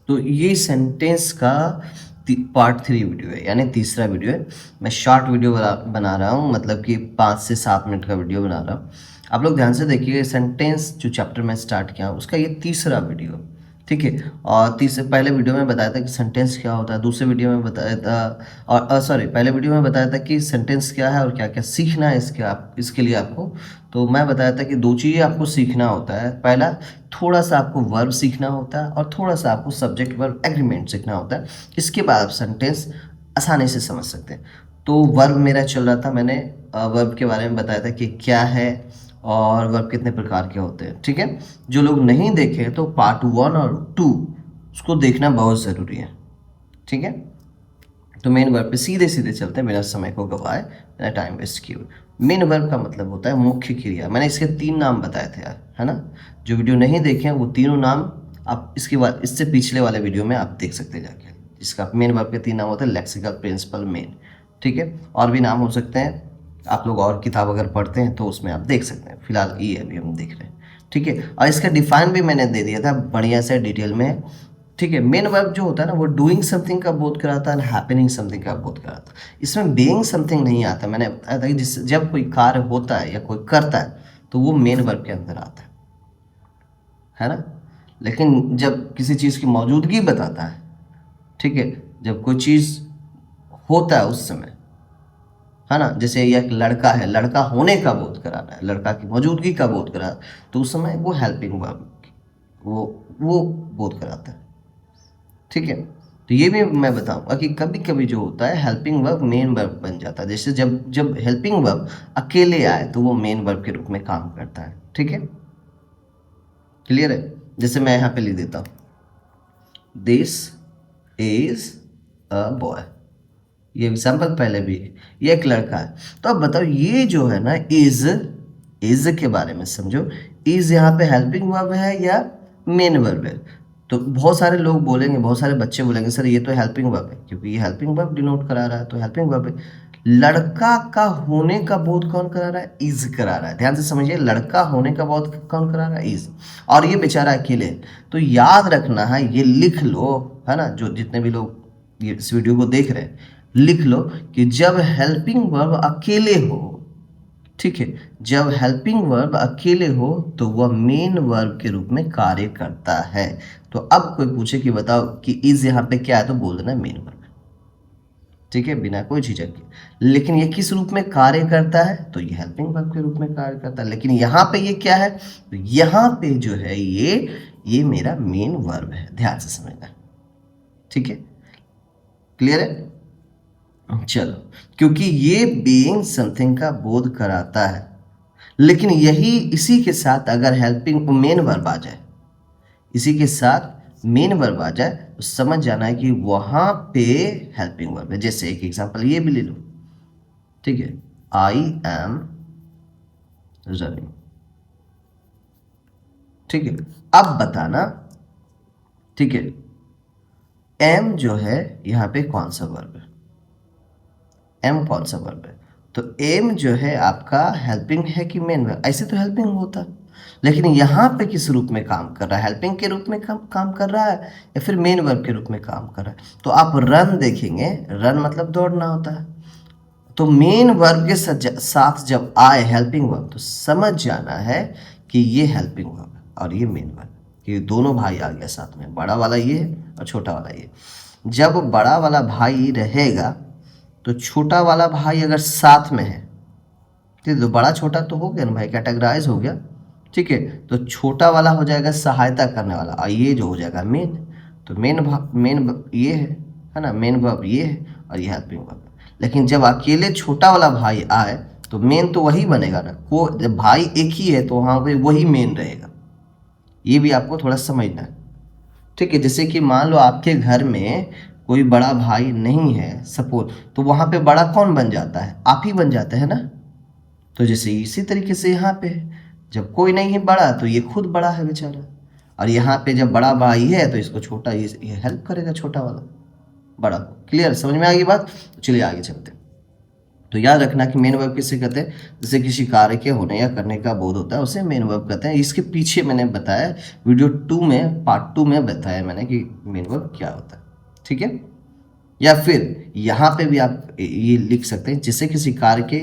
तो ये सेंटेंस का पार्ट 3 वीडियो है, यानी तीसरा वीडियो है। मैं शॉर्ट वीडियो बना रहा हूँ, मतलब कि 5 से 7 मिनट का वीडियो बना रहा हूँ। आप लोग ध्यान से देखिए, सेंटेंस जो चैप्टर में स्टार्ट किया उसका ये तीसरा वीडियो है, ठीक है। और पहले वीडियो में बताया था कि सेंटेंस क्या होता है, दूसरे वीडियो में बताया था, और सॉरी, पहले वीडियो में बताया था कि सेंटेंस क्या है और क्या क्या सीखना है इसके लिए आपको। तो मैं बताया था कि 2 चीज़ें आपको सीखना होता है। पहला, थोड़ा सा आपको वर्ब सीखना होता है, और थोड़ा सा आपको सब्जेक्ट वर्ब एग्रीमेंट सीखना होता है। इसके बाद आप सेंटेंस आसानी से समझ सकते हैं। तो वर्ब मेरा चल रहा था, मैंने वर्ब के बारे में बताया था कि क्या है और वर्ब कितने प्रकार के होते हैं, ठीक है। जो लोग नहीं देखे तो पार्ट 1 और 2 उसको देखना बहुत ज़रूरी है, ठीक है। तो मेन वर्ब पे सीधे सीधे चलते हैं, बिना समय को गवाए, बिना टाइम वेस्ट किए हुए। मेन वर्ब का मतलब होता है मुख्य क्रिया। मैंने इसके 3 नाम बताए थे यार, है ना। जो वीडियो नहीं देखे वो तीनों नाम आप इसके बाद, इससे पिछले वाले वीडियो में आप देख सकते हैं जाके। इसका मेन वर्ब के 3 नाम होते हैं, लेक्सिकल, प्रिंसिपल, मेन, ठीक है। और भी नाम हो सकते हैं, आप लोग और किताब अगर पढ़ते हैं तो उसमें आप देख सकते हैं। फिलहाल ये अभी हम देख रहे हैं, ठीक है। और इसका डिफाइन भी मैंने दे दिया था बढ़िया से डिटेल में, ठीक है। मेन वर्ब जो होता है ना, वो डूइंग समथिंग का बोध कराता है, हैपनिंग समथिंग का बोध कराता है। इसमें बीइंग समथिंग नहीं आता। मैंने बताया था कि जब कोई कार्य होता है या कोई करता है तो वो मेन वर्ब के अंदर आता है ना। लेकिन जब किसी चीज़ की मौजूदगी बताता है, ठीक है, जब कोई चीज़ होता है उस समय, है ना, जैसे ये एक लड़का है, लड़का होने का बोध कराना है, लड़का की मौजूदगी का बोध करा, तो उस समय वो हेल्पिंग वर्ब वो बोध कराता है, ठीक है। तो ये भी मैं बताऊंगा कि कभी कभी जो होता है हेल्पिंग वर्ब मेन वर्ब बन जाता है। जैसे जब जब हेल्पिंग वर्ब अकेले आए तो वो मेन वर्ब के रूप में काम करता है, ठीक है। क्लियर है। जैसे मैं यहाँ पे लिख देता हूँ, दिस इज अ बॉय। ये एग्जाम्पल पहले भी है, ये एक लड़का है। तो अब बताओ, ये जो है ना, इज के बारे में समझो। इज यहाँ पे हेल्पिंग वर्ब है या मेन वर्ब है? तो बहुत सारे लोग बोलेंगे, बहुत सारे बच्चे बोलेंगे सर ये तो हेल्पिंग वर्ब है, क्योंकि ये हेल्पिंग वर्ब डिनोट करा रहा है, तो हेल्पिंग वर्ब है। लड़का का होने का बोध कौन करा रहा है? इज करा रहा है। ध्यान से समझिए, लड़का होने का बोध कौन करा रहा है? इज। और ये बेचारा अकेले है। तो याद रखना है, ये लिख लो, है ना, जो जितने भी लोग ये इस वीडियो को देख रहे हैं, लिख लो कि जब हेल्पिंग वर्ब अकेले हो, ठीक है, जब हेल्पिंग वर्ब अकेले हो तो वह मेन वर्ब के रूप में कार्य करता है। तो अब कोई पूछे कि बताओ कि इज यहाँ पे क्या है, तो बोल देना मेन वर्ब, ठीक है, बिना कोई झिझक के। लेकिन ये किस रूप में कार्य करता है? तो ये हेल्पिंग वर्ब के रूप में कार्य करता है। लेकिन यहाँ पे ये क्या है? तो यहाँ पे जो है ये मेरा मेन वर्ब है। ध्यान से समझना, ठीक है। क्लियर है? चलो, क्योंकि ये बीइंग समथिंग का बोध कराता है। लेकिन इसी के साथ अगर हेल्पिंग मेन वर्ब आ जाए, इसी के साथ मेन वर्ब आ जाए, तो समझ जाना है कि वहां पे हेल्पिंग वर्ब है। जैसे एक एग्जांपल ये भी ले लो, ठीक है, आई एम रनिंग, ठीक है। अब बताना, ठीक है, एम जो है यहाँ पे कौन सा वर्ब है? एम कौन सा वर्ब है? तो एम जो है आपका हेल्पिंग है कि मेन वर्ब? ऐसे तो हेल्पिंग होता, लेकिन यहाँ पे किस रूप में काम कर रहा है? हेल्पिंग के रूप में काम कर रहा है या फिर मेन वर्ब के रूप में काम कर रहा है? तो आप रन देखेंगे, रन मतलब दौड़ना होता है। तो मेन वर्ब के साथ जब आए हेल्पिंग वर्ब, तो समझ जाना है कि ये हेल्पिंग वर्ब है और ये मेन वर्ब, कि दोनों भाई आ गया साथ में, बड़ा वाला ये है और छोटा वाला ये। जब बड़ा वाला भाई रहेगा तो छोटा वाला भाई अगर साथ में है, ठीक है, तो बड़ा छोटा तो हो गया ना भाई, कैटेगराइज हो गया, ठीक है। तो छोटा वाला हो जाएगा सहायता करने वाला, और ये जो हो जाएगा मेन। तो मेन ये है ना, मेन वर्ब ये है और ये हेल्पिंग वर्ब। लेकिन जब अकेले छोटा वाला भाई आए तो मेन तो वही बनेगा ना, को जब भाई एक ही है तो वहाँ पे वही मेन रहेगा। ये भी आपको थोड़ा समझना है, ठीक है। जैसे कि मान लो आपके घर में कोई बड़ा भाई नहीं है सपोज, तो वहाँ पे बड़ा कौन बन जाता है? आप ही बन जाते हैं ना। तो जैसे इसी तरीके से यहाँ पे जब कोई नहीं है बड़ा तो ये खुद बड़ा है बेचारा, और यहाँ पे जब बड़ा भाई है तो इसको छोटा ये हेल्प करेगा छोटा वाला बड़ा को। क्लियर, समझ में आ गई बात? तो चलिए आगे चलते हैं। तो तो याद रखना कि मेन वर्ब किसे कहते हैं, जैसे किसी कार्य के होने या करने का बोध होता है उसे मेन वर्ब कहते हैं। इसके पीछे मैंने बताया वीडियो 2 में, पार्ट 2 में बताया मैंने कि मेन वर्ब क्या होता है, ठीक है। या फिर यहाँ पे भी आप ये लिख सकते हैं, जिससे किसी कार्य के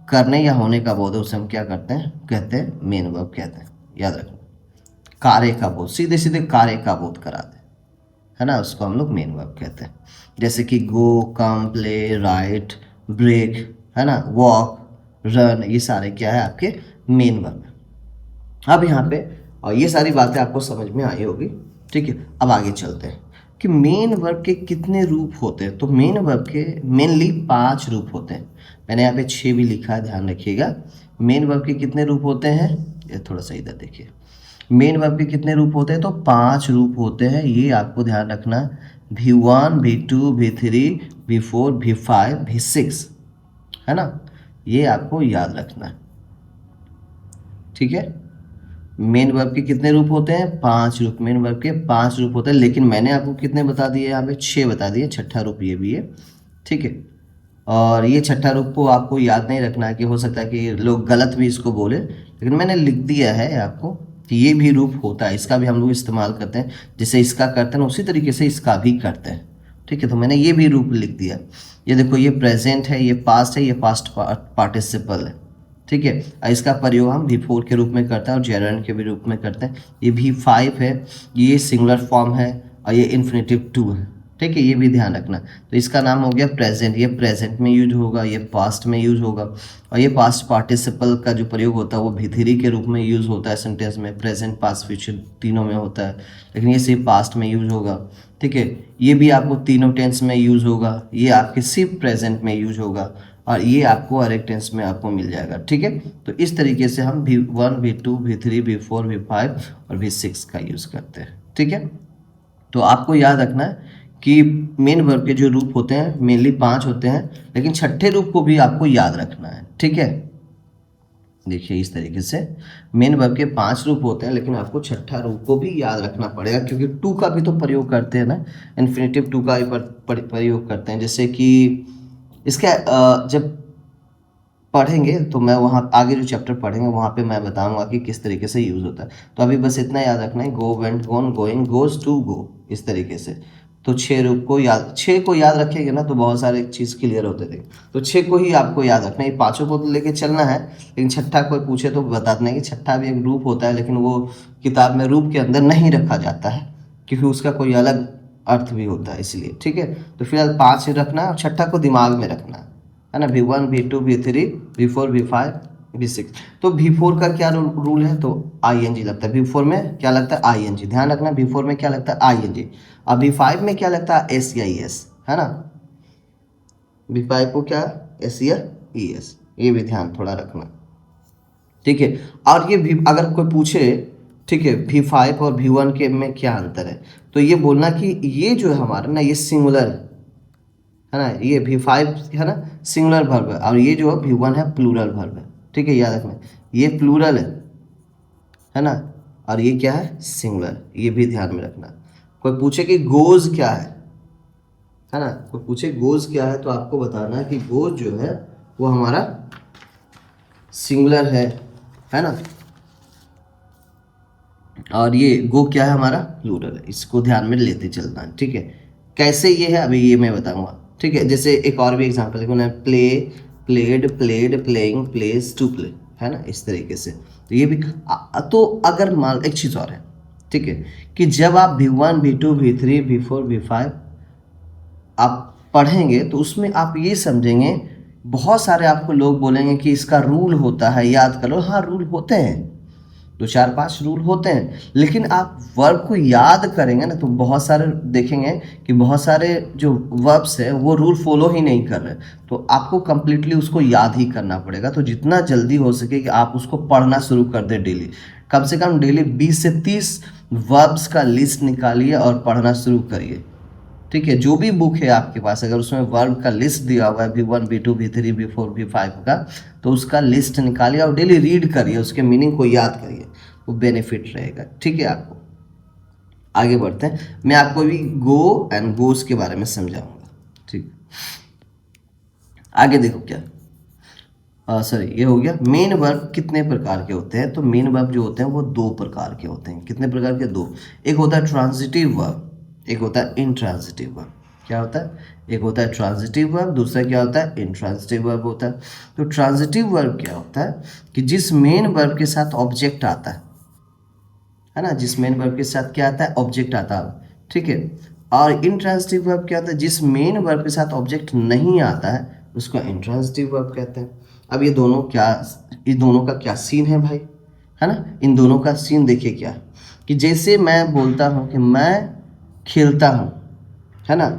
करने या होने का बोध है उसे हम क्या करते हैं, कहते हैं मेन वर्ब कहते हैं। याद रखना, कार्य का बोध, सीधे सीधे कार्य का बोध कराते हैं, है ना, उसको हम लोग मेन वर्ब कहते हैं। जैसे कि गो, कम, प्ले, राइट, ब्रेक, है ना, वॉक, रन, ये सारे क्या है आपके मेन वर्ब है। अब यहाँ पे और ये सारी बातें आपको समझ में आई होगी, ठीक है। अब आगे चलते हैं कि मेन वर्ब के कितने रूप होते हैं। तो मेन वर्ब के मेनली 5 रूप होते हैं। मैंने यहाँ पे 6 भी लिखा है, ध्यान रखिएगा। मेन वर्ब के कितने रूप होते हैं, ये थोड़ा सा इधर देखिए। मेन वर्ब के कितने रूप होते हैं, तो 5 रूप होते हैं, ये आपको ध्यान रखना। V1, V2, V3, V4, V5, V6, है ना, ये आपको याद रखना है, ठीक है। मेन वर्ब के कितने रूप होते हैं, 5 रूप। मेन वर्ब के 5 रूप होते हैं, लेकिन मैंने आपको कितने बता दिए, यहाँ पे 6 बता दिए, छठा रूप ये भी है, ठीक है। और ये छठा रूप को आपको याद नहीं रखना है, कि हो सकता है कि लोग गलत भी इसको बोले, लेकिन मैंने लिख दिया है आपको कि ये भी रूप होता है, इसका भी हम लोग इस्तेमाल करते हैं। जैसे इसका करते हैं उसी तरीके से इसका भी करते हैं, ठीक है। तो मैंने ये भी रूप लिख दिया। ये देखो, ये प्रेजेंट है, ये पास्ट है, ये पास्ट पार्टिसिपल है, ठीक है। और इसका प्रयोग हम V4 के रूप में करते हैं और जेरंड के भी रूप में करते हैं। ये V5 है, ये सिंगुलर फॉर्म है, और ये इन्फिनेटिव 2 है, ठीक है। ये भी ध्यान रखना। तो इसका नाम हो गया प्रेजेंट, ये प्रेजेंट में यूज होगा, ये पास्ट में यूज होगा। और ये पास्ट पार्टिसिपल का जो प्रयोग होता है वो V3 के रूप में यूज होता है सेंटेंस में, प्रेजेंट, पास्ट, फ्यूचर तीनों में होता है, लेकिन ये सिर्फ पास्ट में यूज होगा, ठीक है। ये भी आपको तीनों टेंस में यूज होगा, ये आपके सिर्फ प्रेजेंट में यूज होगा, और ये आपको हर एक टेंस में आपको मिल जाएगा, ठीक है। तो इस तरीके से हम V1, V2, V3, V4, V5 और V6 का यूज़ करते हैं, ठीक है। तो आपको याद रखना है कि मेन वर्ब के जो रूप होते हैं मेनली 5 होते हैं, लेकिन छठे रूप को भी आपको याद रखना है, ठीक है। देखिए इस तरीके से मेन वर्ब के 5 रूप होते हैं, लेकिन आपको छठा रूप को भी याद रखना पड़ेगा, क्योंकि 2 का भी तो प्रयोग करते हैं ना, इन्फिनेटिव 2 का भी प्रयोग करते हैं। जैसे कि इसका जब पढ़ेंगे तो मैं वहाँ आगे जो चैप्टर पढ़ेंगे वहाँ पे मैं बताऊंगा कि किस तरीके से यूज़ होता है। तो अभी बस इतना याद रखना है, go, went, gone, going, goes, to, go, इस तरीके से। तो 6 रूप को याद, 6 को याद रखेंगे ना तो बहुत सारे चीज़ क्लियर होते थे। तो 6 को ही आपको याद रखना है, ये 5 को तो लेके चलना है, लेकिन छठा कोई पूछे तो बता देना कि छठा भी एक रूप होता है, लेकिन वो किताब में रूप के अंदर नहीं रखा जाता है, क्योंकि उसका कोई अलग अर्थ भी होता है, इसलिए, ठीक है। तो फिलहाल 5 रखना है और छठा को दिमाग में रखना है ना। V1, V2, V3, V4, V5, V6। तो V4 का क्या रूल है, तो ING लगता है। V4 में क्या लगता है, ING, ध्यान रखना। V4 में क्या लगता है, ING। अब V5 में क्या लगता है, S या ES, है ना। V5 को क्या, S या ES, ये भी ध्यान थोड़ा रखना, ठीक है। और ये भी अगर कोई पूछे, ठीक है, V5 और V1 के में क्या अंतर है, तो ये बोलना कि ये जो है हमारा ना, ये सिंगुलर है ना, ये V5 है ना सिंगुलर वर्ब है, और ये जो V1 है प्लूरल वर्ब है, ठीक है। याद रखना, ये प्लूरल है ना, और ये क्या है, सिंगुलर, ये भी ध्यान में रखना। कोई पूछे कि गोज क्या है ना, कोई पूछे गोज क्या है, तो आपको बताना है कि गोज जो है वो हमारा सिंगुलर है ना, और ये गो क्या है हमारा, प्लूरल है। इसको ध्यान में लेते चलना है, ठीक है। कैसे ये है अभी ये मैं बताऊंगा, ठीक है। जैसे एक और भी एग्जांपल है, play, played, played, playing, plays, to play, है ना, इस तरीके से। तो ये भी तो अगर मान एक चीज़ और है, ठीक है, कि जब आप V1, V2, V3, V4, V5 आप पढ़ेंगे तो उसमें आप ये समझेंगे, बहुत सारे आपको लोग बोलेंगे कि इसका रूल होता है, याद करो। हाँ, रूल होते हैं, 2, 4, 5 रूल होते हैं, लेकिन आप वर्ब को याद करेंगे ना तो बहुत सारे देखेंगे कि बहुत सारे जो वर्ब्स है वो रूल फॉलो ही नहीं कर रहे, तो आपको कंप्लीटली उसको याद ही करना पड़ेगा। तो जितना जल्दी हो सके कि आप उसको पढ़ना शुरू कर दें डेली, कम से कम डेली 20 से 30 वर्ब्स का लिस्ट निकालिए और पढ़ना शुरू करिए, ठीक है। जो भी बुक है आपके पास, अगर उसमें वर्ब का लिस्ट दिया हुआ है V1, V2, V3, V4, V5 का, तो उसका लिस्ट निकालिए और डेली रीड करिए, उसके मीनिंग को याद करिए, वो बेनिफिट रहेगा, ठीक है। आपको आगे बढ़ते हैं, मैं आपको भी गो एंड गोस के बारे में समझाऊंगा, ठीक। आगे देखो क्या, सॉरी ये हो गया। मेन वर्ब कितने प्रकार के होते हैं, तो मेन वर्ब जो होते हैं वो 2 प्रकार के होते हैं। कितने प्रकार के? 2। एक होता है ट्रांजिटिव वर्ब, एक होता है इंट्रांजिटिव वर्ब। क्या होता है? एक होता है ट्रांजिटिव वर्ब, दूसरा क्या होता है? इंट्रांजिटिव वर्ब होता है। तो ट्रांजिटिव वर्ब क्या होता है कि जिस मेन वर्ब के साथ ऑब्जेक्ट आता है ना, जिस मेन वर्ब के साथ क्या आता है? ऑब्जेक्ट आता है, ठीक है। और इंट्रांजिटिव वर्ब क्या होता है? जिस मेन वर्ब के साथ ऑब्जेक्ट नहीं आता है उसको इंट्रांजिटिव वर्ब कहते हैं। अब ये दोनों का क्या सीन है भाई, है ना? इन दोनों का सीन देखिए क्या है कि जैसे मैं बोलता हूँ कि मैं खेलता हूँ, है ना,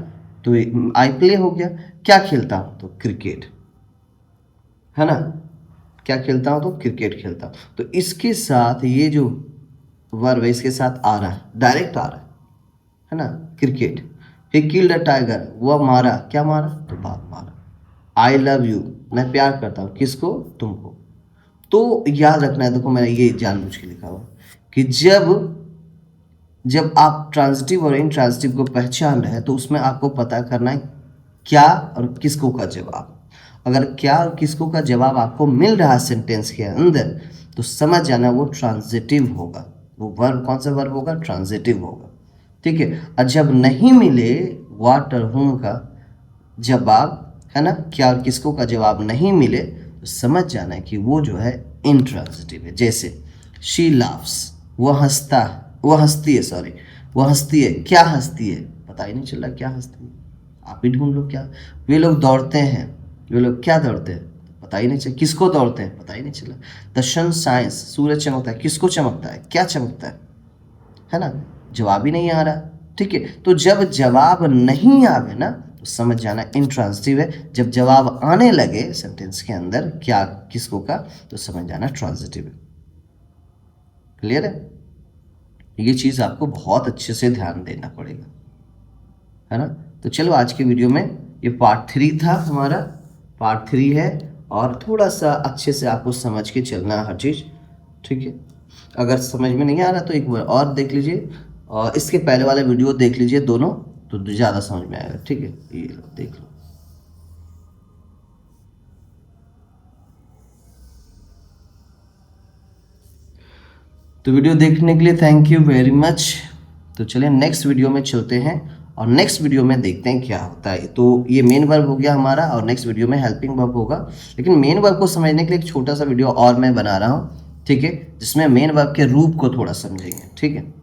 तो आई प्ले हो गया। क्या खेलता हूँ? तो क्रिकेट, है ना। क्या खेलता हूँ? तो क्रिकेट खेलता हूँ। तो इसके साथ ये जो वर्ब है इसके साथ आ रहा है, डायरेक्ट आ रहा है ना, cricket. He killed a tiger, वह मारा। क्या मारा? तो बाघ मारा। आई लव यू, मैं प्यार करता हूँ। किसको? तुमको। तो याद रखना है, देखो मैंने ये जानबूझ के लिखा हुआ कि जब आप ट्रांजिटिव और इंट्रांजिटिव को पहचान रहे हैं तो उसमें आपको पता करना है क्या और किसको का जवाब। अगर क्या और किसको का जवाब आपको मिल रहा है सेंटेंस के अंदर तो समझ जाना वो ट्रांजिटिव होगा। वो वर्ब कौन सा वर्ब होगा? ट्रांजिटिव होगा, ठीक है। और जब नहीं मिले व्हाट और whom का जवाब, है ना, क्या और किसको का जवाब नहीं मिले तो समझ जाना है कि वो जो है इंट्रांजिटिव है। जैसे शी लाफ्स, वो हंसती है, सॉरी वो हंसती है। क्या हंसती है? पता ही नहीं चल रहा क्या हंसती है, आप ही ढूंढ लो क्या। वे लोग दौड़ते हैं, वे लोग क्या दौड़ते हैं? पता ही नहीं चला। किसको दौड़ते हैं? पता ही नहीं चला। द सन शाइन्स, सूरज चमकता है। किसको चमकता है? क्या चमकता है ना, जवाब ही नहीं आ रहा, ठीक है। तो जब जवाब नहीं आवे ना तो समझ जाना इंट्रांजिटिव है। जब जवाब आने लगे सेंटेंस के अंदर क्या किसको का तो समझ जाना ट्रांजिटिव है। क्लियर है? ये चीज़ आपको बहुत अच्छे से ध्यान देना पड़ेगा, है ना। तो चलो आज के वीडियो में ये पार्ट 3 था हमारा, पार्ट 3 है और थोड़ा सा अच्छे से आपको समझ के चलना है हर चीज़, ठीक है। अगर समझ में नहीं आ रहा तो एक बार और देख लीजिए और इसके पहले वाले वीडियो देख लीजिए दोनों, तो ज़्यादा समझ में आएगा, ठीक है। ये लो देख लो। तो वीडियो देखने के लिए थैंक यू वेरी मच। तो चलिए नेक्स्ट वीडियो में चलते हैं और नेक्स्ट वीडियो में देखते हैं क्या होता है। तो ये मेन वर्ब हो गया हमारा और नेक्स्ट वीडियो में हेल्पिंग वर्ब होगा। लेकिन मेन वर्ब को समझने के लिए एक छोटा सा वीडियो और मैं बना रहा हूँ, ठीक है, जिसमें मेन वर्ब के रूप को थोड़ा समझेंगे, ठीक है।